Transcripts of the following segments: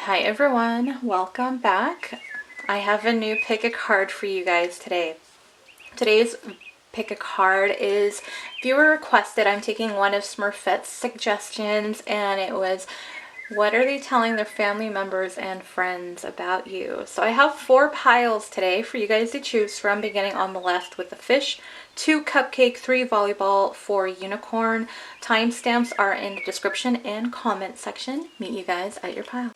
Hi everyone, welcome back. I have a new pick a card for you guys today. Today's pick a card is viewer requested. I'm taking one of Smurfette's suggestions, and it was, what are they telling their family members and friends about you? So I have 4 piles today for you guys to choose from, beginning on the left with the fish, 2 cupcake, 3 volleyball, 4 unicorn. Timestamps are in the description and comment section. Meet you guys at your pile.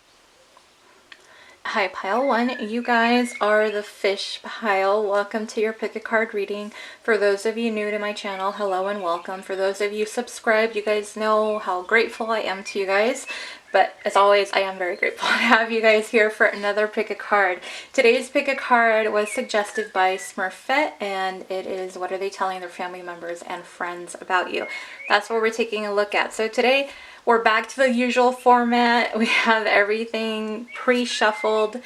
Hi, pile 1. You guys are the fish pile. Welcome to your pick a card reading. For those of you new to my channel, hello and welcome. For those of you subscribed, you guys know how grateful I am to you guys. But as always, I am very grateful to have you guys here for another pick a card. Today's pick a card was suggested by Smurfette, and it is, what are they telling their family members and friends about you? That's what we're taking a look at. So today, we're back to the usual format. We have everything pre-shuffled.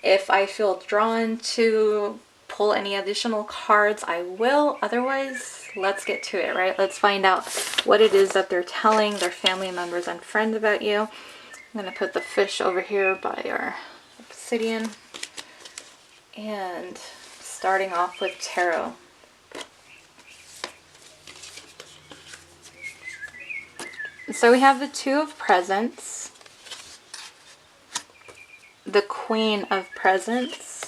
If I feel drawn to pull any additional cards, I will. Otherwise, let's get to it, right? Let's find out what it is that they're telling their family members and friends about you. I'm going to put the fish over here by our obsidian. And starting off with tarot. So we have the 2 of presents, the Queen of Presents,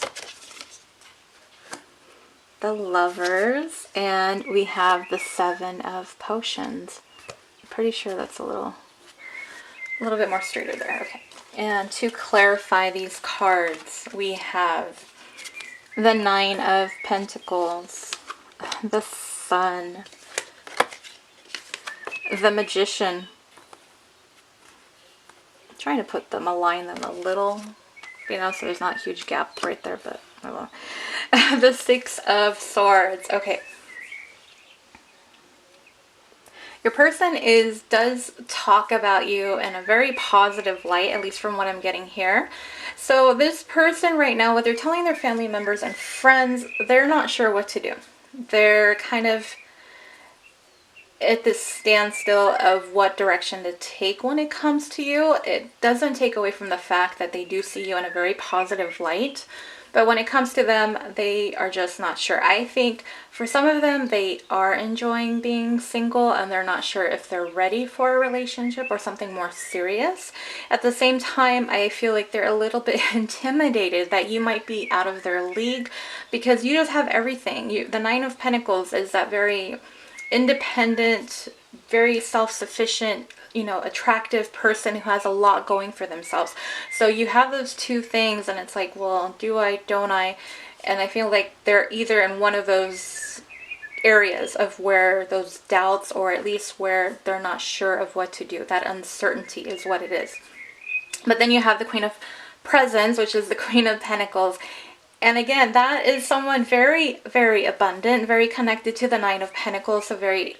the Lovers, and we have the 7 of Potions. I'm pretty sure that's a little bit more straighter there. Okay. And to clarify these cards, we have the 9 of Pentacles, the Sun, the Magician. I'm trying to put them, align them a little, you know, so there's not a huge gap right there, but I will. The 6 of Swords. Okay. Your person does talk about you in a very positive light, at least from what I'm getting here. So this person right now, what they're telling their family members and friends, they're not sure what to do. They're kind of at this standstill of what direction to take when it comes to you. It doesn't take away from the fact that they do see you in a very positive light, but when it comes to them, they are just not sure. I think for some of them, they are enjoying being single and they're not sure if they're ready for a relationship or something more serious. At the same time, I feel like they're a little bit intimidated that you might be out of their league because you just have everything. The 9 of Pentacles is that very independent, very self-sufficient, you know, attractive person who has a lot going for themselves. So you have those 2 things and it's like, well, do I, don't I? And I feel like they're either in one of those areas of where those doubts, or at least where they're not sure of what to do. That uncertainty is what it is. But then you have the Queen of Presents, which is the Queen of Pentacles. And again, that is someone very, very abundant, very connected to the 9 of Pentacles, so very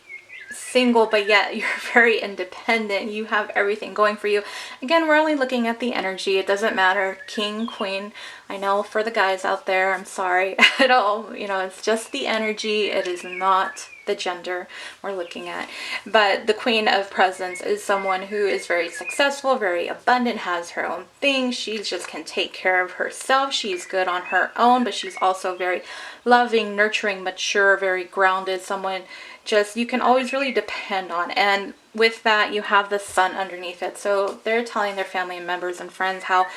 single, but yet you're very independent. You have everything going for you. Again, we're only looking at the energy. It doesn't matter, king, queen. I know for the guys out there, I'm sorry at all. You know, it's just the energy. It is not the gender we're looking at. But the Queen of Presents is someone who is very successful, very abundant, has her own thing. She just can take care of herself. She's good on her own, but she's also very loving, nurturing, mature, very grounded, someone just you can always really depend on. And with that, you have the Sun underneath it. So they're telling their family members and friends how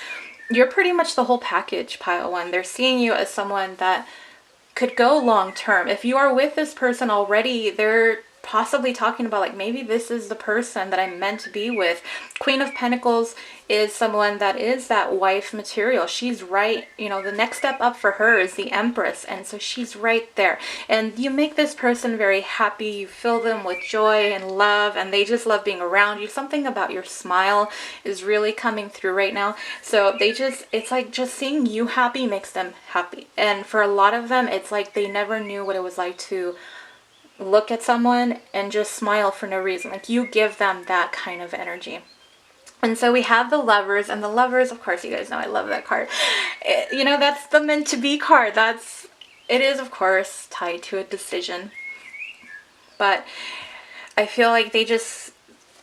you're pretty much the whole package, pile 1. They're seeing you as someone that could go long term. If you are with this person already, they're possibly talking about like, maybe this is the person that I'm meant to be with. Queen of Pentacles is someone that is that wife material. She's right, you know, the next step up for her is the Empress, and so she's right there. And you make this person very happy. You fill them with joy and love, and they just love being around you. Something about your smile is really coming through right now. So it's like just seeing you happy makes them happy. And for a lot of them, it's like they never knew what it was like to look at someone and just smile for no reason. Like you give them that kind of energy. And so we have the Lovers, and the Lovers, of course, you guys know I love that card. You know, that's the meant to be card. It is, of course, tied to a decision. But I feel like they just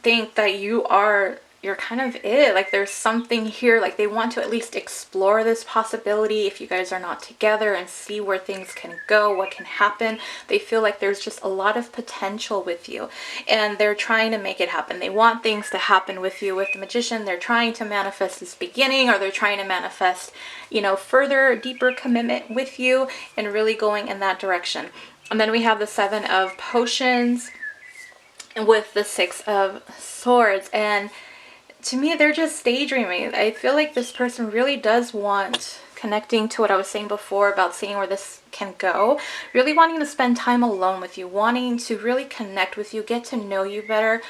think that you are you're kind of it. Like there's something here, like they want to at least explore this possibility if you guys are not together and see where things can go, what can happen. They feel like there's just a lot of potential with you, and they're trying to make it happen. They want things to happen with you. With the Magician, they're trying to manifest this beginning, or they're trying to manifest, you know, further, deeper commitment with you and really going in that direction. And then we have the Seven of Potions with the Six of Swords, and to me, they're just daydreaming. I feel like this person really does want, connecting to what I was saying before about seeing where this can go, really wanting to spend time alone with you, wanting to really connect with you, get to know you better,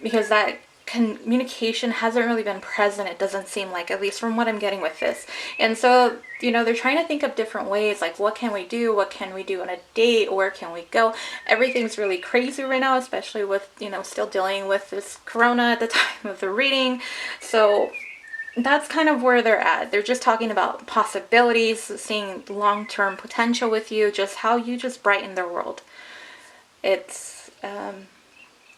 because that communication hasn't really been present, it doesn't seem like, at least from what I'm getting with this. And so, you know, they're trying to think of different ways, like what can we do, what can we do on a date, where can we go. Everything's really crazy right now, especially with, you know, still dealing with this corona at the time of the reading. So that's kind of where they're at. They're just talking about possibilities, seeing long-term potential with you, just how you just brighten their world. It's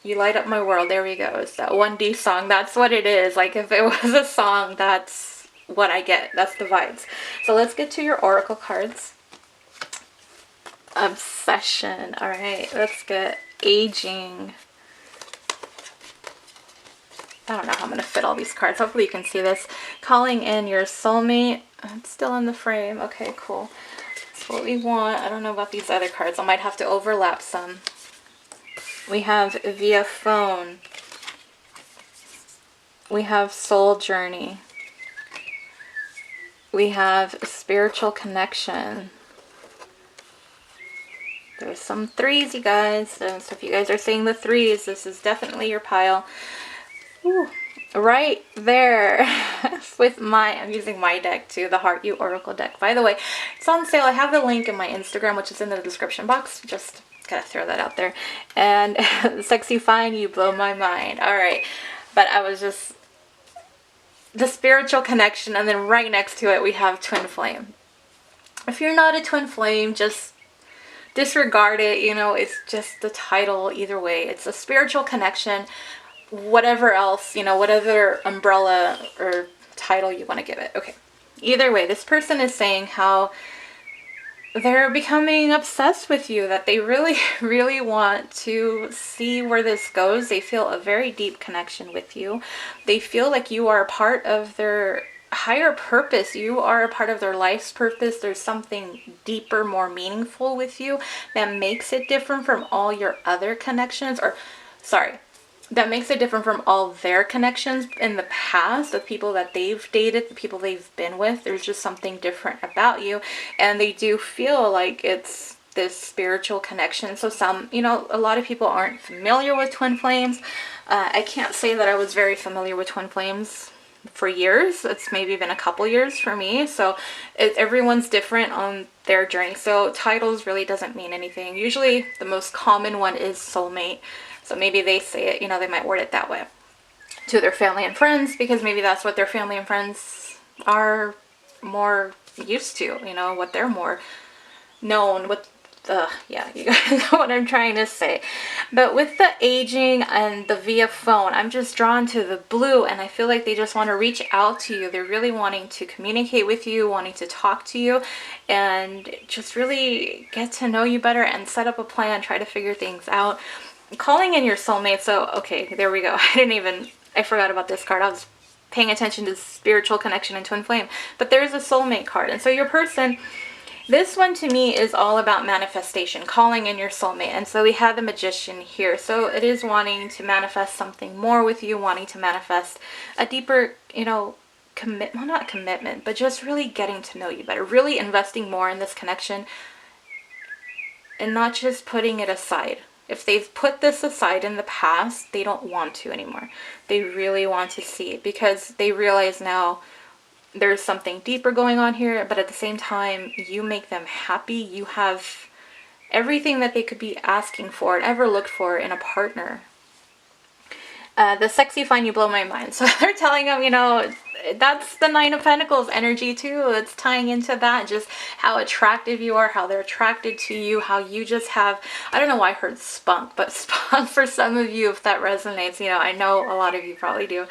you light up my world. There we go. It's that 1D song. That's what it is. Like if it was a song, that's what I get. That's the vibes. So let's get to your oracle cards. Obsession. All right. Let's get aging. I don't know how I'm going to fit all these cards. Hopefully you can see this. Calling in your soulmate. It's still in the frame. Okay, cool. That's what we want. I don't know about these other cards. I might have to overlap some. We have via phone. We have soul journey. We have spiritual connection. There's some threes, you guys. So if you guys are seeing the threes, this is definitely your pile. Ooh, right there with I'm using my deck too, the Heart You Oracle deck. By the way, it's on sale. I have the link in my Instagram, which is in the description box. Just gotta throw that out there. And Sexy Fine, You Blow My Mind. All right, but I was just the spiritual connection, and then right next to it we have Twin Flame. If you're not a twin flame, just disregard it. You know, it's just the title. Either way, it's a spiritual connection. Whatever else, you know, whatever umbrella or title you want to give it. Okay. Either way, this person is saying how they're becoming obsessed with you, that they really, really want to see where this goes. They feel a very deep connection with you. They feel like you are a part of their higher purpose. You are a part of their life's purpose. There's something deeper, more meaningful with you that makes it different from all your other connections, or sorry, that makes it different from all their connections in the past, the people that they've dated, the people they've been with. There's just something different about you, and they do feel like it's this spiritual connection. So some, you know, a lot of people aren't familiar with twin flames. I can't say that I was very familiar with twin flames for years. It's maybe been a couple years for me. So everyone's different on their journey. So titles really doesn't mean anything. Usually the most common one is soulmate. So maybe they say it, you know, they might word it that way to their family and friends, because maybe that's what their family and friends are more used to, you know, what they're more known with. Yeah, you guys know what I'm trying to say. But with the aging and the via phone, I'm just drawn to the blue, and I feel like they just want to reach out to you. They're really wanting to communicate with you, wanting to talk to you, and just really get to know you better and set up a plan, try to figure things out. Calling in your soulmate. So, okay, there we go. I forgot about this card. I was paying attention to spiritual connection and twin flame. But there's a soulmate card. And so your person, this one to me is all about manifestation, calling in your soulmate. And so we have the Magician here. So it is wanting to manifest something more with you, wanting to manifest a deeper, you know, well, not commitment, but just really getting to know you better, really investing more in this connection and not just putting it aside. If they've put this aside in the past, they don't want to anymore. They really want to see it, because they realize now there's something deeper going on here, but at the same time, you make them happy. You have everything that they could be asking for and ever looked for in a partner. The Sexy Fine, You Blow My Mind. So they're telling them, you know, that's the Nine of Pentacles energy too. It's tying into that, just how attractive you are, how they're attracted to you, how you just have, I don't know why I heard spunk, but spunk for some of you, if that resonates, you know, I know a lot of you probably do.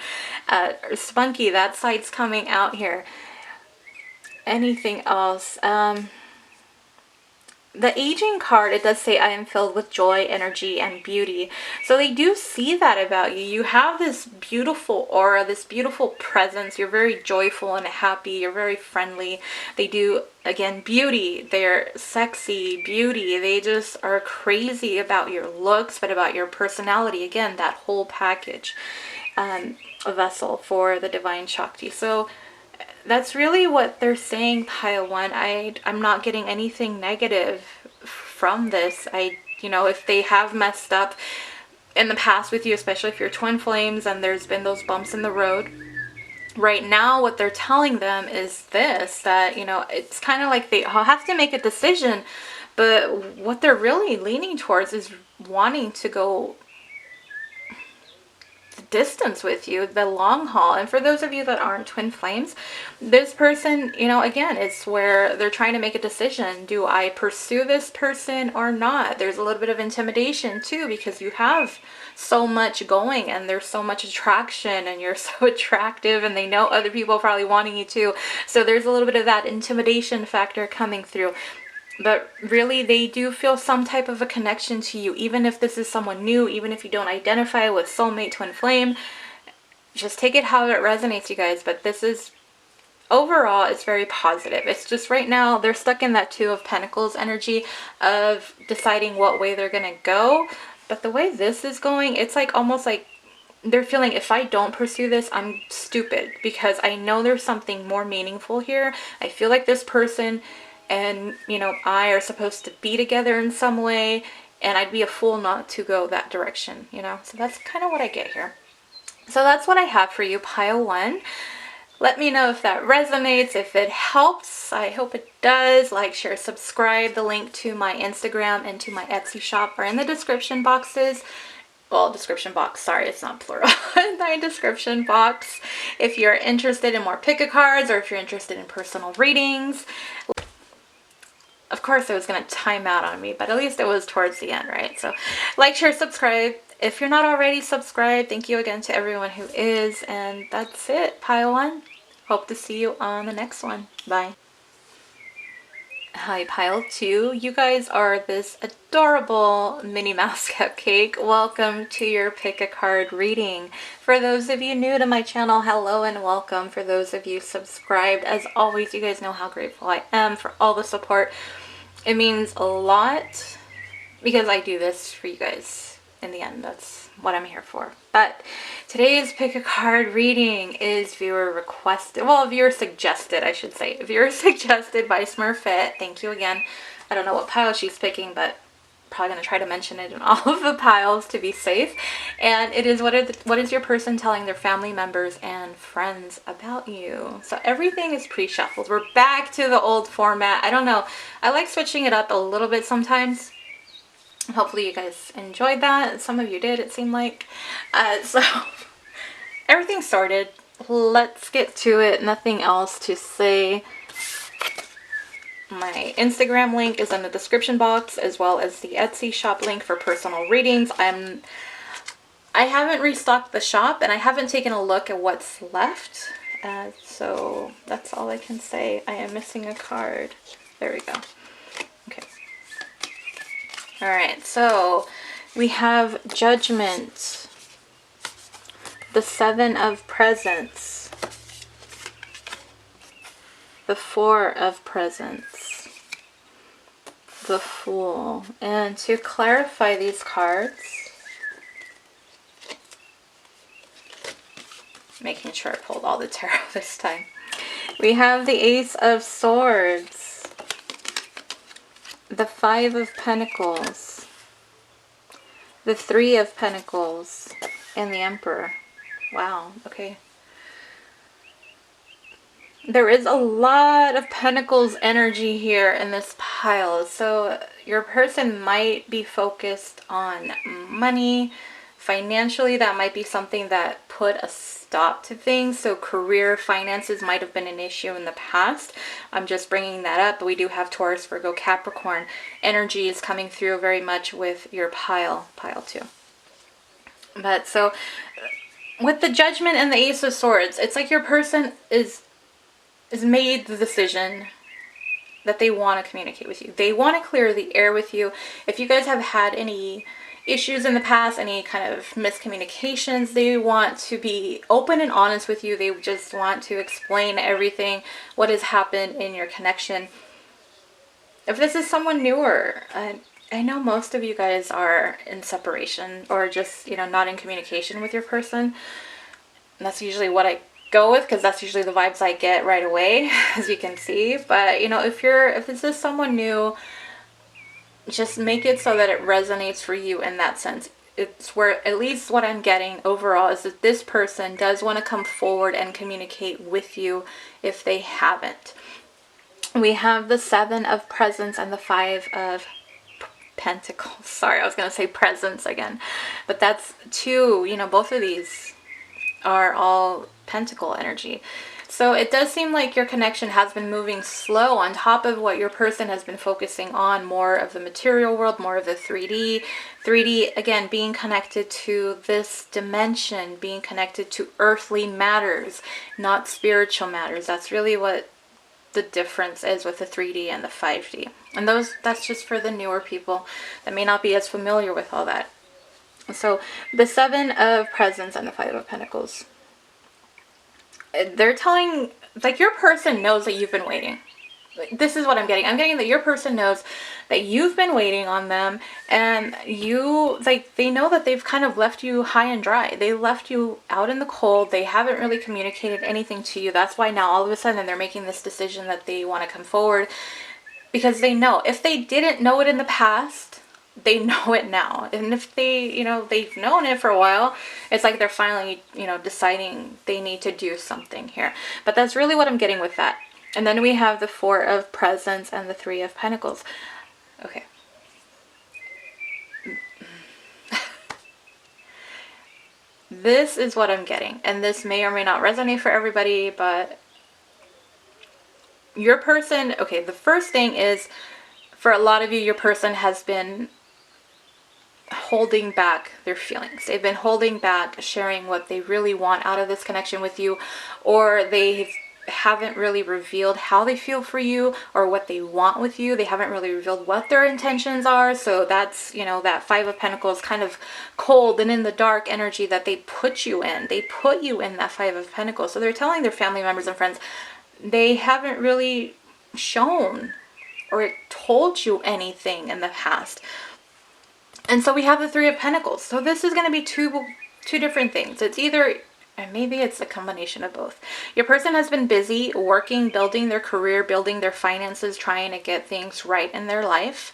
Spunky, that side's coming out here. Anything else? The aging card, it does say, I am filled with joy, energy, and beauty. So they do see that about you. You have this beautiful aura, this beautiful presence. You're very joyful and happy. You're very friendly. They do, again, beauty. They're sexy, beauty. They just are crazy about your looks, but about your personality. Again, that whole package. A vessel for the Divine Shakti. So that's really what they're saying, pile one. I'm not getting anything negative from this. You know, if they have messed up in the past with you, especially if you're twin flames and there's been those bumps in the road, right now what they're telling them is this, that, you know, it's kind of like they have to make a decision, but what they're really leaning towards is wanting to go distance with you, the long haul. And for those of you that aren't twin flames, this person, you know, again, it's where they're trying to make a decision. Do I pursue this person or not? There's a little bit of intimidation too, because you have so much going and there's so much attraction and you're so attractive and they know other people probably wanting you too. So there's a little bit of that intimidation factor coming through. But really, they do feel some type of a connection to you, even if this is someone new, even if you don't identify with soulmate, twin flame. Just take it how it resonates, you guys. But this is, overall, it's very positive. It's just right now, they're stuck in that Two of Pentacles energy of deciding what way they're going to go. But the way this is going, it's like almost like they're feeling, if I don't pursue this, I'm stupid. Because I know there's something more meaningful here. I feel like this person and, you know, I are supposed to be together in some way, and I'd be a fool not to go that direction, you know. So that's kind of what I get here. So that's what I have for you, pile one. Let me know if that resonates, if it helps. I hope it does. Like, share, subscribe. The link to my Instagram and to my Etsy shop are in the description boxes. Well, description box, sorry, it's not plural. My description box. If you're interested in more pick-a-cards, or if you're interested in personal readings. Of course, it was going to time out on me, but at least it was towards the end, right? So, like, share, subscribe. If you're not already subscribed, thank you again to everyone who is. And that's it, pile one. Hope to see you on the next one. Bye. Hi, pile two. You guys are this adorable Minnie Mouse Cupcake. Welcome to your pick a card reading. For those of you new to my channel, hello and welcome. For those of you subscribed, as always, you guys know how grateful I am for all the support. It means a lot because I do this for you guys. In the end, that's what I'm here for. But today's pick a card reading is viewer requested, well, viewer suggested, I should say. Viewer suggested by Smurfette. Thank you again. I don't know what pile she's picking, but probably going to try to mention it in all of the piles to be safe. And it is, what is your person telling their family members and friends about you? So everything is pre-shuffled. We're back to the old format. I don't know. I like switching it up a little bit sometimes. Hopefully you guys enjoyed that. Some of you did, it seemed like. So everything's sorted. Let's get to it. Nothing else to say. My Instagram link is in the description box, as well as the Etsy shop link for personal readings. I haven't restocked the shop, and I haven't taken a look at what's left. So that's all I can say. I am missing a card. There we go. Okay. Alright, so we have Judgment, the Seven of Presents, the Four of Presents, the Fool. And to clarify these cards, making sure I pulled all the tarot this time, we have the Ace of Swords, the Five of Pentacles, the Three of Pentacles, and the Emperor. Wow, okay. There is a lot of Pentacles energy here in this pile. So your person might be focused on money. Financially, that might be something that put stop to things. So career, finances might have been an issue in the past. I'm just bringing that up. But we do have Taurus, Virgo, Capricorn. Energy is coming through very much with your pile 2. But so with the Judgment and the Ace of Swords, it's like your person is made the decision that they want to communicate with you. They want to clear the air with you. If you guys have had any issues in the past, any kind of miscommunications, they want to be open and honest with you. They just want to explain everything, what has happened in your connection. If this is someone newer, I know most of you guys are in separation or just, not in communication with your person. And that's usually what I go with, because that's usually the vibes I get right away, as you can see. But if this is someone new, just make it so that it resonates for you in that sense. It's where, at least what I'm getting overall, is that this person does want to come forward and communicate with you if they haven't. We have the 7 of Presents and the 5 of Pentacles. Sorry, I was going to say presents again, but that's 2, both of these are all Pentacle energy. So it does seem like your connection has been moving slow on top of what your person has been focusing on, more of the material world, more of the 3D. 3D, again, being connected to this dimension, being connected to earthly matters, not spiritual matters. That's really what the difference is with the 3D and the 5D. And that's just for the newer people that may not be as familiar with all that. So the 7 of Presents and the 5 of Pentacles, they're telling, like, your person knows that you've been waiting. This is what I'm getting. I'm getting that your person knows that you've been waiting on them, and they know that they've kind of left you high and dry. They left you out in the cold. They haven't really communicated anything to you. That's why now all of a sudden they're making this decision that they want to come forward, because they know. If they didn't know it in the past, they know it now. And if they, they've known it for a while, it's like they're finally, deciding they need to do something here. But that's really what I'm getting with that. And then we have the 4 of Presents and the 3 of Pentacles. Okay. This is what I'm getting. And this may or may not resonate for everybody, but your person, okay, the first thing is, for a lot of you, your person has been holding back their feelings. They've been holding back sharing what they really want out of this connection with you, or they haven't really revealed how they feel for you or what they want with you. They haven't really revealed what their intentions are. So that's, that 5 of Pentacles, kind of cold and in the dark energy that they put you in. They put you in that 5 of Pentacles. So they're telling their family members and friends, they haven't really shown or told you anything in the past. And so we have the 3 of Pentacles. So this is going to be two different things. It's either, and maybe it's a combination of both. Your person has been busy working, building their career, building their finances, trying to get things right in their life.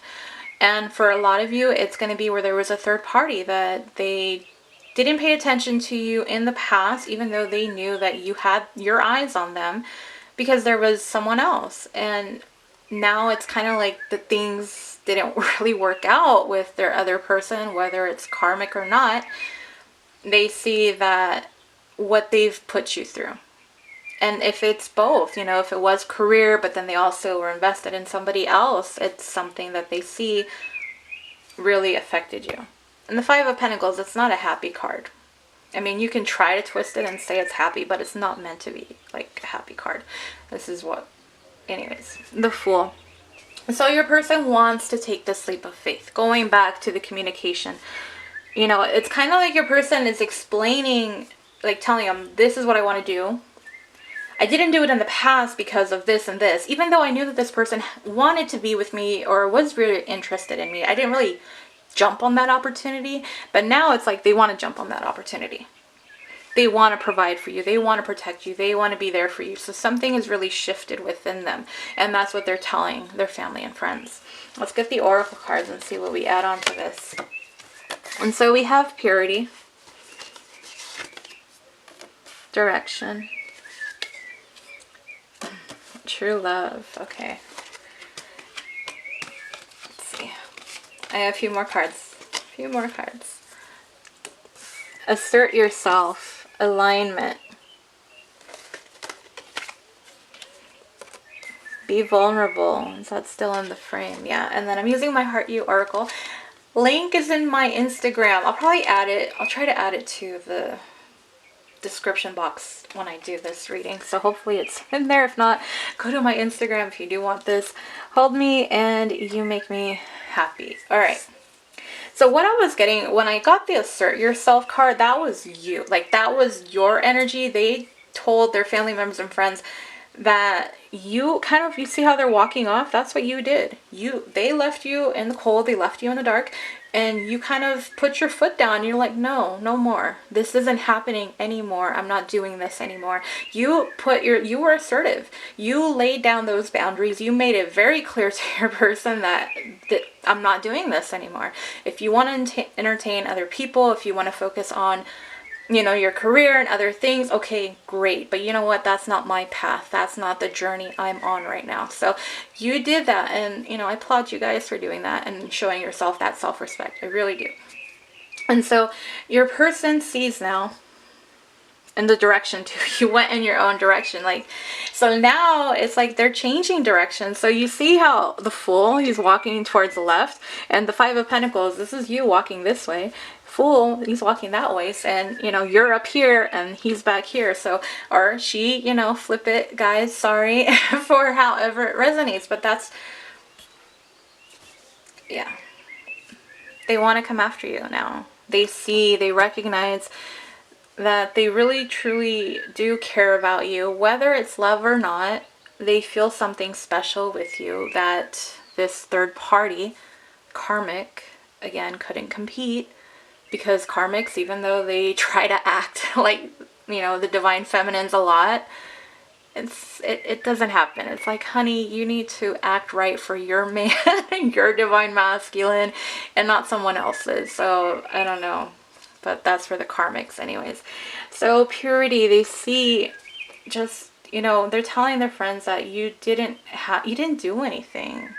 And for a lot of you, it's going to be where there was a third party that they didn't pay attention to you in the past, even though they knew that you had your eyes on them, because there was someone else. And now it's kind of like the things didn't really work out with their other person, whether it's karmic or not. They see that what they've put you through. And if it's both, if it was career, but then they also were invested in somebody else, it's something that they see really affected you. And the 5 of Pentacles, it's not a happy card. I mean, you can try to twist it and say it's happy, but it's not meant to be like a happy card. This is what, anyways, the Fool. So your person wants to take this leap of faith. Going back to the communication, it's kind of like your person is explaining, like telling them, this is what I want to do. I didn't do it in the past because of this and this. Even though I knew that this person wanted to be with me or was really interested in me, I didn't really jump on that opportunity. But now it's like they want to jump on that opportunity. They want to provide for you. They want to protect you. They want to be there for you. So something has really shifted within them. And that's what they're telling their family and friends. Let's get the Oracle cards and see what we add on to this. And so we have Purity, Direction, True Love. Okay. Let's see. I have a few more cards. Assert yourself. Alignment. Be vulnerable. Is that still in the frame? Yeah. And then I'm using my Heart You Oracle. Link is in my Instagram. I'll probably add it. I'll try to add it to the description box when I do this reading. So hopefully it's in there. If not, go to my Instagram if you do want this. Hold me and you make me happy. All right. So what I was getting when I got the Assert Yourself card, that was you. Like, that was your energy. They told their family members and friends that you kind of, you see how they're walking off? That's what you did. They left you in the cold, they left you in the dark, and you kind of put your foot down. You're like, no more. This isn't happening anymore. I'm not doing this anymore. You were assertive. You laid down those boundaries. You made it very clear to your person that I'm not doing this anymore. If you want to entertain other people, if you want to focus on your career and other things, okay, great. But you know what? That's not my path. That's not the journey I'm on right now. So you did that. And, I applaud you guys for doing that and showing yourself that self-respect. I really do. And so your person sees now in the direction too. You went in your own direction. So now it's like they're changing direction. So you see how the Fool, he's walking towards the left, and the Five of Pentacles, this is you walking this way. Fool, he's walking that way, and you're up here and he's back here. So, or she, flip it, guys, sorry for however it resonates, but that's, yeah, they want to come after you now. They recognize that they really truly do care about you, whether it's love or not. They feel something special with you that this third party, karmic, again, couldn't compete. Because karmics, even though they try to act like, the divine feminines a lot, it doesn't happen. It's like, honey, you need to act right for your man, your divine masculine, and not someone else's. So, I don't know. But that's for the karmics anyways. So, purity, they see just, they're telling their friends that you didn't do anything.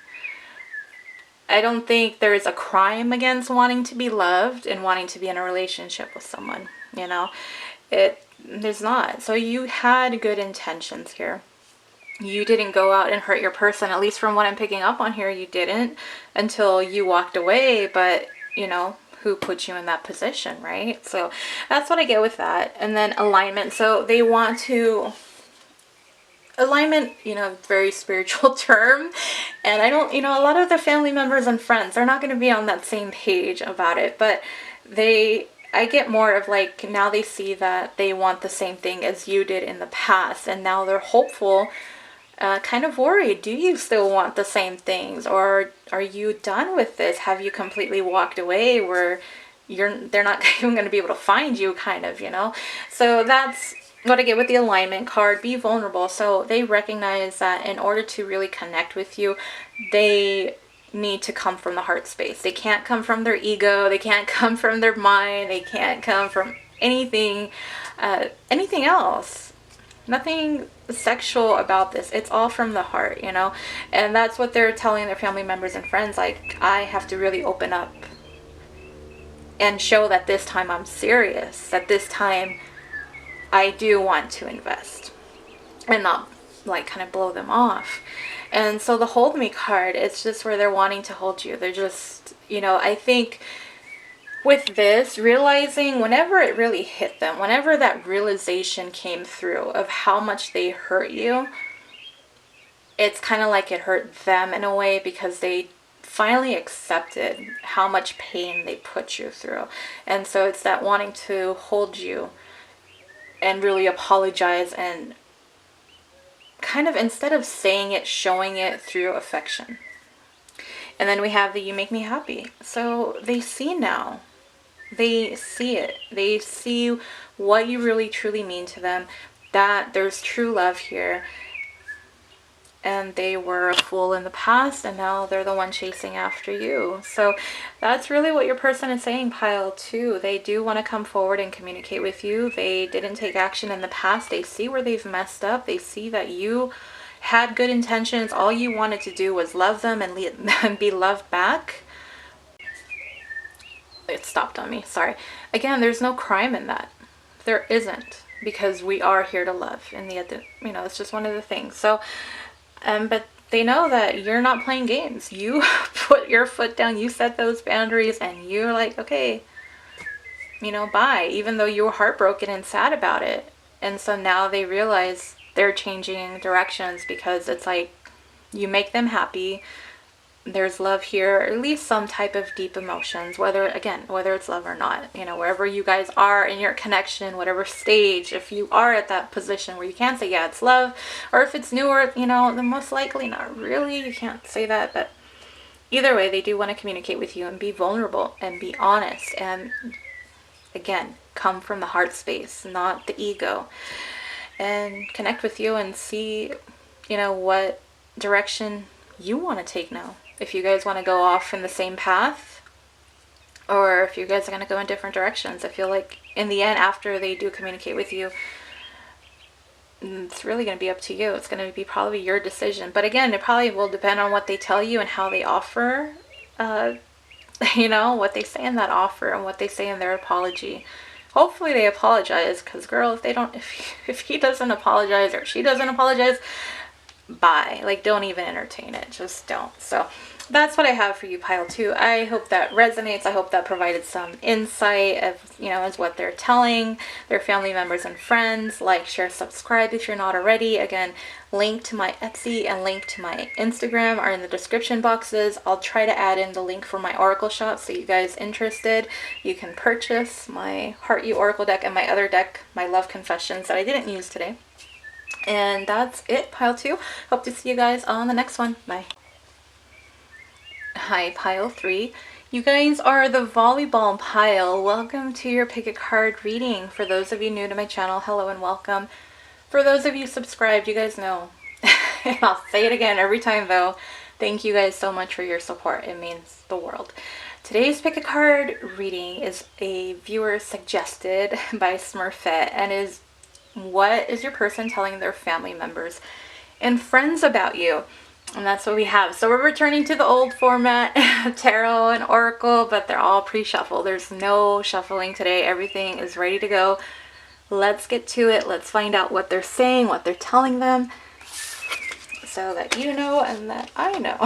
I don't think there is a crime against wanting to be loved and wanting to be in a relationship with someone, there's not. So you had good intentions here. You didn't go out and hurt your person, at least from what I'm picking up on here, you didn't until you walked away, but who put you in that position, right? So that's what I get with that. And then alignment. So they want to alignment, very spiritual term, and I don't, a lot of the family members and friends, they're not going to be on that same page about it, but I get more of like, now they see that they want the same thing as you did in the past, and now they're hopeful, kind of worried. Do you still want the same things, or are you done with this? Have you completely walked away where they're not even going to be able to find you, kind of, So that's what I get with the alignment card. Be vulnerable. So they recognize that in order to really connect with you, they need to come from the heart space. They can't come from their ego. They can't come from their mind. They can't come from anything else. Nothing sexual about this. It's all from the heart, and that's what they're telling their family members and friends. Like, I have to really open up and show that this time I'm serious, that this time I do want to invest and not like kind of blow them off. And so the Hold Me card, it's just where they're wanting to hold you. They're just, I think with this, realizing whenever it really hit them, whenever that realization came through of how much they hurt you, it's kind of like it hurt them in a way, because they finally accepted how much pain they put you through. And so it's that wanting to hold you and really apologize, and kind of, instead of saying it, showing it through affection. And then we have the You Make Me Happy. So they see now. They see it. They see what you really truly mean to them, that there's true love here. And they were a fool in the past, and now they're the one chasing after you. So that's really what your person is saying, pile 2. They do want to come forward and communicate with you. They didn't take action in the past. They see where they've messed up. They see that you had good intentions. All you wanted to do was love them and be loved back. It stopped on me, sorry. Again, there's no crime in that. There isn't, because we are here to love. In the, it's just one of the things. So but they know that you're not playing games. You put your foot down, you set those boundaries, and you're like, okay, you know, bye, even though you were heartbroken and sad about it. And so now they realize they're changing directions because it's like you make them happy. There's love here, or at least some type of deep emotions, whether it's love or not, you know, wherever you guys are in your connection, whatever stage, if you are at that position where you can say, yeah, it's love, or if it's newer, you know, then most likely not really, you can't say that, but either way, they do want to communicate with you and be vulnerable and be honest, and again, come from the heart space, not the ego, and connect with you and see, you know, what direction you want to take now. If you guys want to go off in the same path, or if you guys are going to go in different directions. I feel like in the end, after they do communicate with you, it's really going to be up to you. It's going to be probably your decision. But again, it probably will depend on what they tell you and how they offer, you know, what they say in that offer and what they say in their apology. Hopefully they apologize, because girl, if he doesn't apologize or she doesn't apologize, bye. Like, don't even entertain it. Just don't. So that's what I have for you, pile 2. I hope that resonates. I hope that provided some insight of, you know, as what they're telling their family members and friends. Like, share, subscribe if you're not already. Again, link to my Etsy and link to my Instagram are in the description boxes. I'll try to add in the link for my Oracle shop, so you guys interested, you can purchase my Heart You Oracle deck and my other deck, my Love Confessions, that I didn't use today. And that's it, pile 2. Hope to see you guys on the next one. Bye. Hi, pile 3. You guys are the volleyball pile. Welcome to your pick a card reading. For those of you new to my channel, hello and welcome. For those of you subscribed, you guys know. And I'll say it again every time though. Thank you guys so much for your support. It means the world. Today's pick a card reading is a viewer suggested by Smurfette, and is what is your person telling their family members and friends about you? And that's what we have. So we're returning to the old format, tarot and oracle, but they're all pre-shuffled. There's no shuffling today. Everything is ready to go. Let's get to it. Let's find out what they're saying, what they're telling them, so that you know and that I know.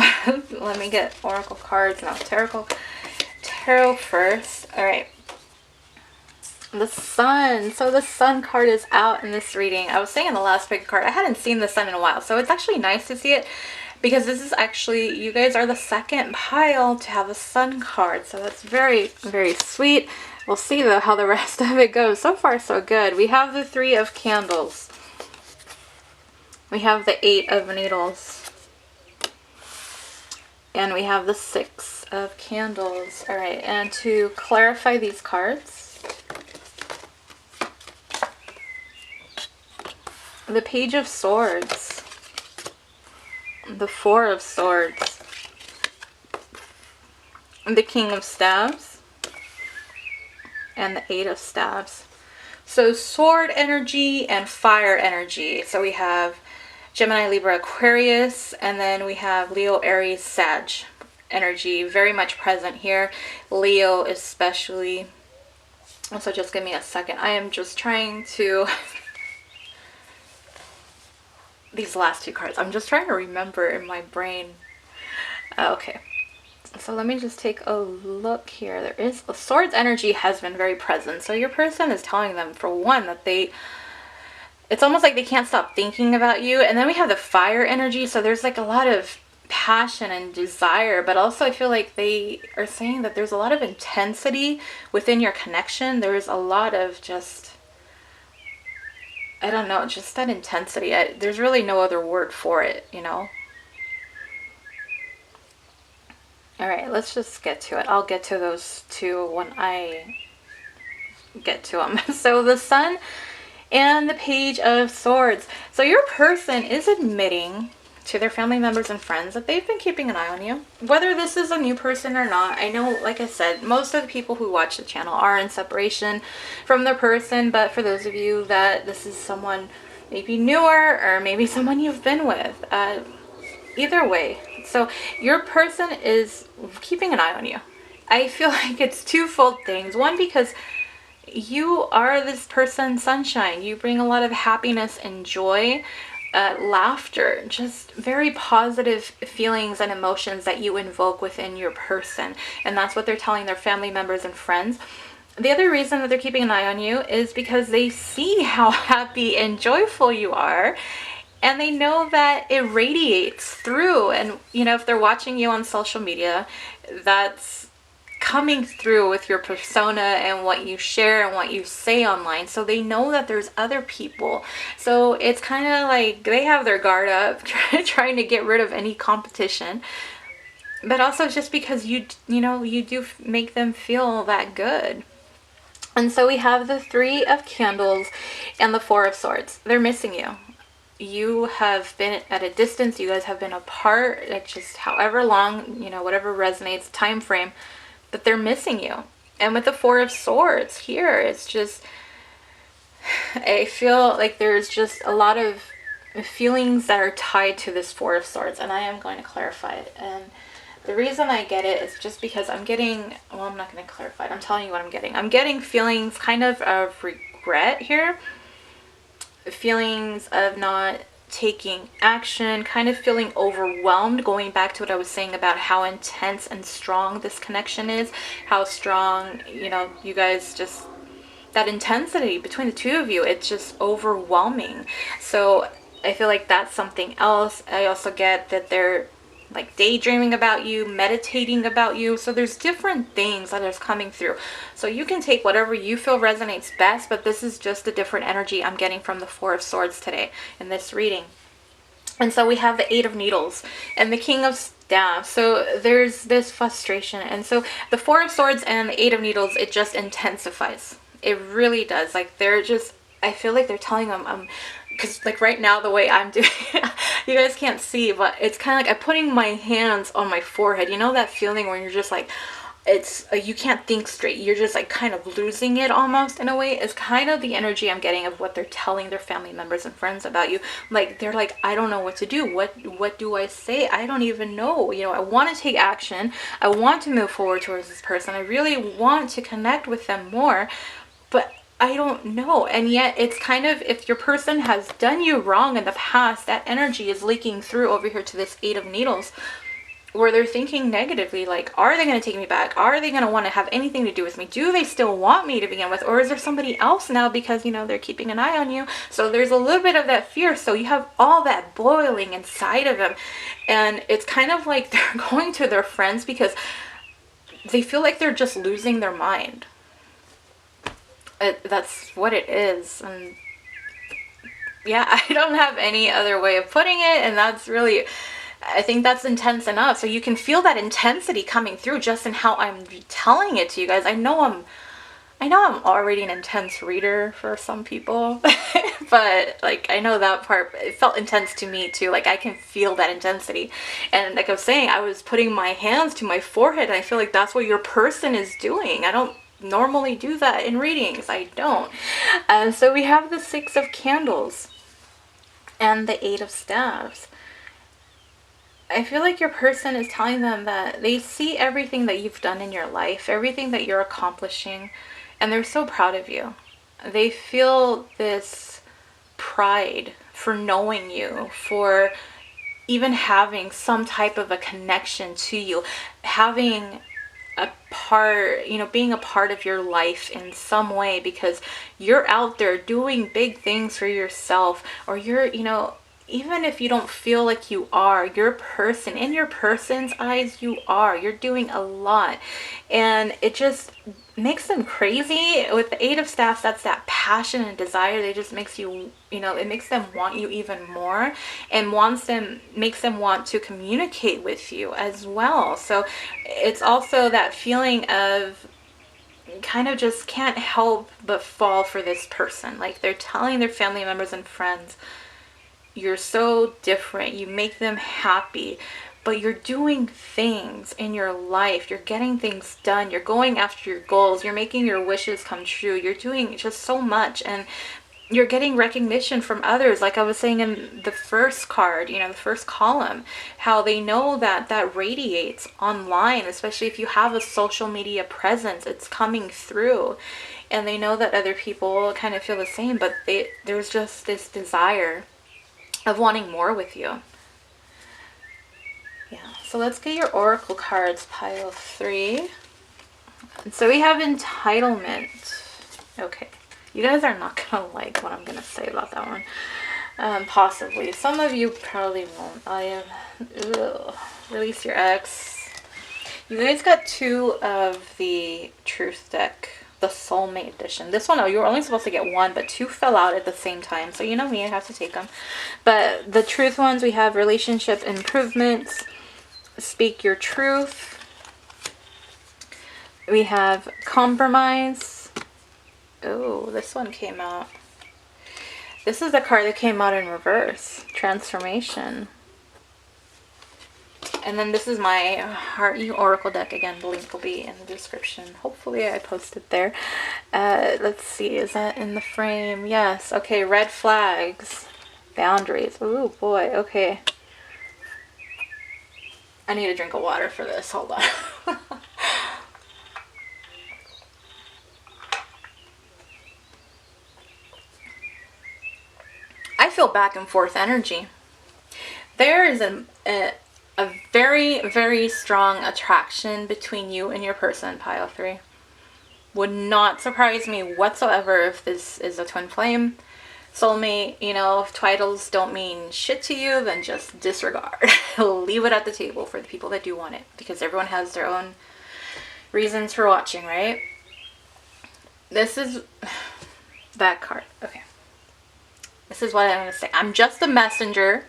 Let me get oracle cards now. Tarot first. All right. The Sun. So the Sun card is out in this reading. I was saying in the last pick card, I hadn't seen the Sun in a while, so it's actually nice to see it, because this is actually, you guys are the second pile to have a Sun card, so that's very, very sweet. We'll see though how the rest of it goes. So far so good. We have the 3 of Candles. We have the 8 of Needles. And we have the 6 of Candles. Alright, and to clarify these cards, the Page of Swords, the 4 of Swords, the King of Staves, and the 8 of Staves. So sword energy and fire energy. So we have Gemini, Libra, Aquarius, and then we have Leo, Aries, Sag energy very much present here. Leo especially. So just give me a second. I am just trying to... These last 2 cards, I'm just trying to remember in my brain. Okay. So let me just take a look here. There is... Swords energy has been very present. So your person is telling them, for one, that they... It's almost like they can't stop thinking about you. And then we have the fire energy. So there's like a lot of passion and desire. But also I feel like they are saying that there's a lot of intensity within your connection. There's a lot of just... I don't know, just that intensity. There's really no other word for it, you know? Alright, let's just get to it. I'll get to those 2 when I get to them. So the Sun and the Page of Swords. So your person is admitting to their family members and friends that they've been keeping an eye on you. Whether this is a new person or not, I know, like I said, most of the people who watch the channel are in separation from their person, but for those of you that this is someone maybe newer or maybe someone you've been with, either way. So your person is keeping an eye on you. I feel like it's twofold things. One, because you are this person's sunshine. You bring a lot of happiness and joy. laughter, just very positive feelings and emotions that you invoke within your person. And that's what they're telling their family members and friends. The other reason that they're keeping an eye on you is because they see how happy and joyful you are, and they know that it radiates through. And if they're watching you on social media, that's coming through with your persona and what you share and what you say online. So they know that there's other people. So it's kind of like they have their guard up, trying to get rid of any competition. But also just because you do make them feel that good. And so we have the Three of Candles and the Four of Swords. They're missing you. You have been at a distance. You guys have been apart, just however long, whatever resonates, time frame. But they're missing you. And with the Four of Swords here, it's just, I feel like there's just a lot of feelings that are tied to this Four of Swords. And I am going to clarify it. And the reason I get it is just because I'm getting, well, I'm not going to clarify it. I'm telling you what I'm getting. I'm getting feelings kind of regret here. Feelings of not taking action, kind of feeling overwhelmed, going back to what I was saying about how intense and strong this connection is, how strong, you guys just, that intensity between the two of you, it's just overwhelming. So I feel like that's something else. I also get that they're like daydreaming about you, meditating about you. So there's different things that is coming through. So you can take whatever you feel resonates best, but this is just a different energy I'm getting from the Four of Swords today in this reading. And so we have the Eight of Needles and the King of Staffs. So there's this frustration. And so the Four of Swords and the Eight of Needles, it just intensifies. It really does. Like they're just, I feel like they're telling them, because like right now the way I'm doing you guys can't see, but it's kind of like I'm putting my hands on my forehead. You know that feeling where you're just like, it's you can't think straight, you're just like kind of losing it almost in a way. Is kind of the energy I'm getting of what they're telling their family members and friends about you. Like they're like, I don't know what to do. What do I say? I don't even know. I want to take action. I want to move forward towards this person. I really want to connect with them more, but I don't know. And yet it's kind of, if your person has done you wrong in the past, that energy is leaking through over here to this Eight of Needles, where they're thinking negatively, like, are they going to take me back? Are they going to want to have anything to do with me? Do they still want me to begin with? Or is there somebody else now because, they're keeping an eye on you? So there's a little bit of that fear. So you have all that boiling inside of them. And it's kind of like they're going to their friends because they feel like they're just losing their mind. That's what it is. And yeah, I don't have any other way of putting it. And that's really, I think that's intense enough. So you can feel that intensity coming through just in how I'm telling it to you guys. I know I'm already an intense reader for some people, but like I know that part, it felt intense to me too. Like I can feel that intensity. And like I was saying, I was putting my hands to my forehead, and I feel like that's what your person is doing. I don't normally do that in readings. I don't. So we have the Six of Candles and the Eight of Staffs. I feel like your person is telling them that they see everything that you've done in your life, everything that you're accomplishing, and they're so proud of you. They feel this pride for knowing you, for even having some type of a connection to you, having a part, being a part of your life in some way, because you're out there doing big things for yourself, or you're, even if you don't feel like you are, your person, in your person's eyes, you're doing a lot. And it just makes them crazy. With the Eight of Staffs, that's that passion and desire. They just makes you, it makes them want you even more, and makes them want to communicate with you as well. So it's also that feeling of kind of just can't help but fall for this person. Like they're telling their family members and friends, you're so different, you make them happy, but you're doing things in your life, you're getting things done, you're going after your goals, you're making your wishes come true, you're doing just so much, and you're getting recognition from others. Like I was saying in the first card, the first column, how they know that radiates online, especially if you have a social media presence, it's coming through. And they know that other people kind of feel the same, but there's just this desire of wanting more with you. Yeah, so let's get your oracle cards, pile 3. And so we have entitlement. Okay, you guys are not gonna like what I'm gonna say about that one. Possibly. Some of you probably won't. Release your ex. You guys got 2 of the truth deck, the soulmate edition. This one, you were only supposed to get 1, but 2 fell out at the same time. So you know me, I have to take them. But the truth ones, we have relationship improvements, speak your truth. We have compromise. Oh, this one came out. This is the card that came out in reverse. Transformation. And then this is my Heart You Oracle deck. Again, the link will be in the description. Hopefully I posted there. Let's see. Is that in the frame? Yes. Okay. Red flags. Boundaries. Oh boy. Okay. I need a drink of water for this. Hold on. I feel back and forth energy. There is a very, very strong attraction between you and your person, pile 3. Would not surprise me whatsoever if this is a twin flame, soulmate. You know, if titles don't mean shit to you, then just disregard. Leave it at the table for the people that do want it, because everyone has their own reasons for watching, right? This is that card. Okay. This is what I'm going to say. I'm just a messenger.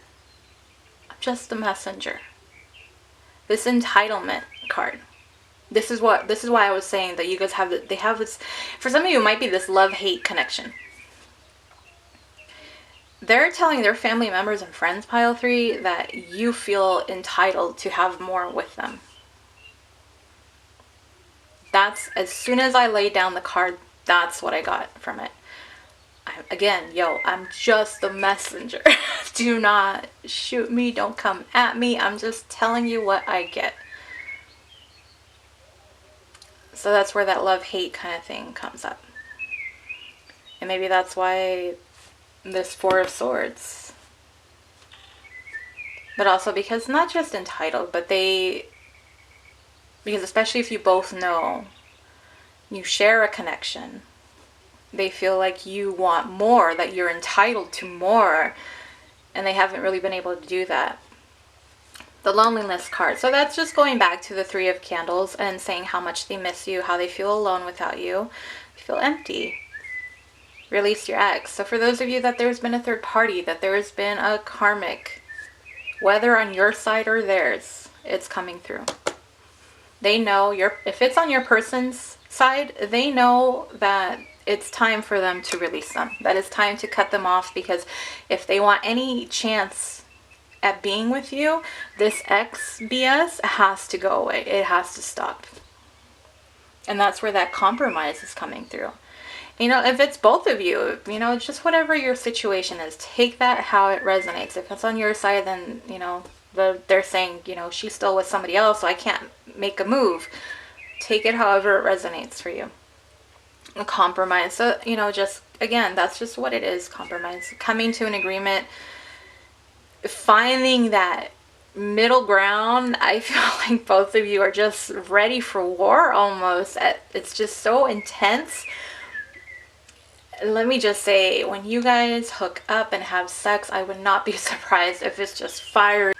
I'm just a messenger. This entitlement card. This is why I was saying that you guys have they have this, for some of you it might be this love-hate connection. They're telling their family members and friends, pile 3, that you feel entitled to have more with them. That's, as soon as I laid down the card, that's what I got from it. Again, I'm just the messenger. Do not shoot me. Don't come at me. I'm just telling you what I get. So that's where that love-hate kind of thing comes up. And maybe that's why this 4 of Swords. But also because not just entitled, but because especially if you both know, you share a connection. They feel like you want more, that you're entitled to more, and they haven't really been able to do that. The loneliness card. So that's just going back to the 3 of Candles and saying how much they miss you, how they feel alone without you. They feel empty. Release your ex. So for those of you that there's been a third party, that there has been a karmic, whether on your side or theirs, it's coming through. They know if it's on your person's side, they know that it's time for them to release them. That it's time to cut them off, because if they want any chance at being with you, this ex BS has to go away. It has to stop. And that's where that compromise is coming through. You know, if it's both of you, you know, just whatever your situation is, take that how it resonates. If it's on your side, then, you know, they're saying, you know, she's still with somebody else, so I can't make a move. Take it however it resonates for you. A compromise. So, you know, just, again, that's just what it is, compromise. Coming to an agreement, finding that middle ground. I feel like both of you are just ready for war almost. It's just so intense. Let me just say, when you guys hook up and have sex, I would not be surprised if it's just fire.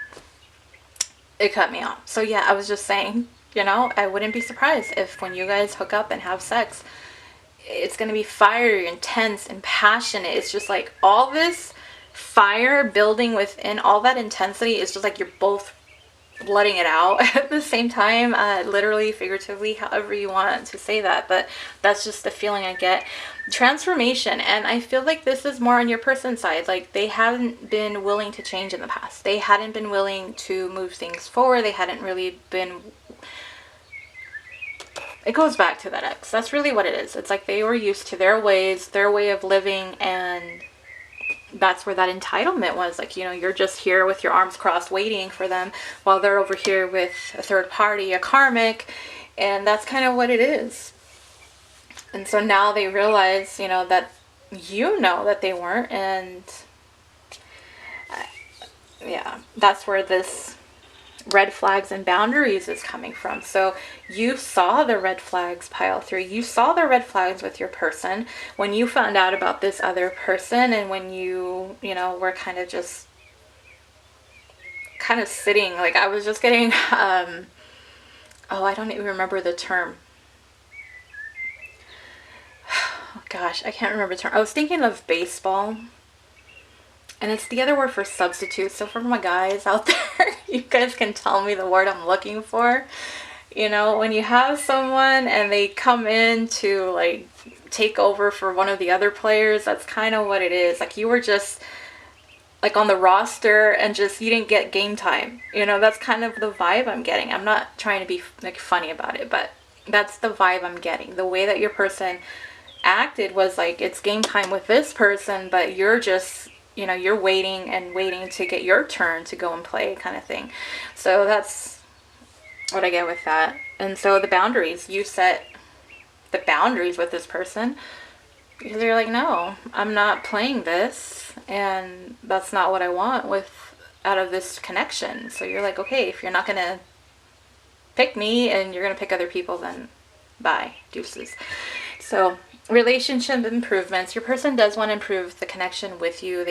It cut me off. So yeah, I was just saying, you know, I wouldn't be surprised if when you guys hook up and have sex, it's going to be fiery, intense, and passionate. It's just like all this fire building within, all that intensity is just like you're both letting it out at the same time, literally, figuratively, however you want to say that, but that's just the feeling I get. Transformation, and I feel like this is more on your person's side. Like, they hadn't been willing to change in the past. They hadn't been willing to move things forward. They hadn't really been... It goes back to that ex. That's really what it is. It's like they were used to their ways, their way of living, and that's where that entitlement was. Like, you know, you're just here with your arms crossed waiting for them while they're over here with a third party, a karmic, and that's kind of what it is. And so now they realize, you know that they weren't, and yeah, that's where this red flags and boundaries is coming from. So you saw the red flags, pile 3. You saw the red flags with your person when you found out about this other person, and when you know, were kind of just kind of sitting, like I was just getting oh, I don't even remember the term. Oh gosh, I can't remember the term. I was thinking of baseball. And it's the other word for substitute. So for my guys out there, you guys can tell me the word I'm looking for. You know, when you have someone and they come in to like take over for one of the other players, that's kind of what it is. Like you were just like on the roster and just you didn't get game time. You know, that's kind of the vibe I'm getting. I'm not trying to be like funny about it, but that's the vibe I'm getting. The way that your person acted was like it's game time with this person, but you're just, you know, you're waiting and waiting to get your turn to go and play kind of thing. So that's what I get with that. And so the boundaries, you set the boundaries with this person because you're like, no, I'm not playing this, and that's not what I want with out of this connection. So you're like, okay, if you're not gonna pick me and you're gonna pick other people, then bye, deuces. So relationship improvements, your person does want to improve the connection with you.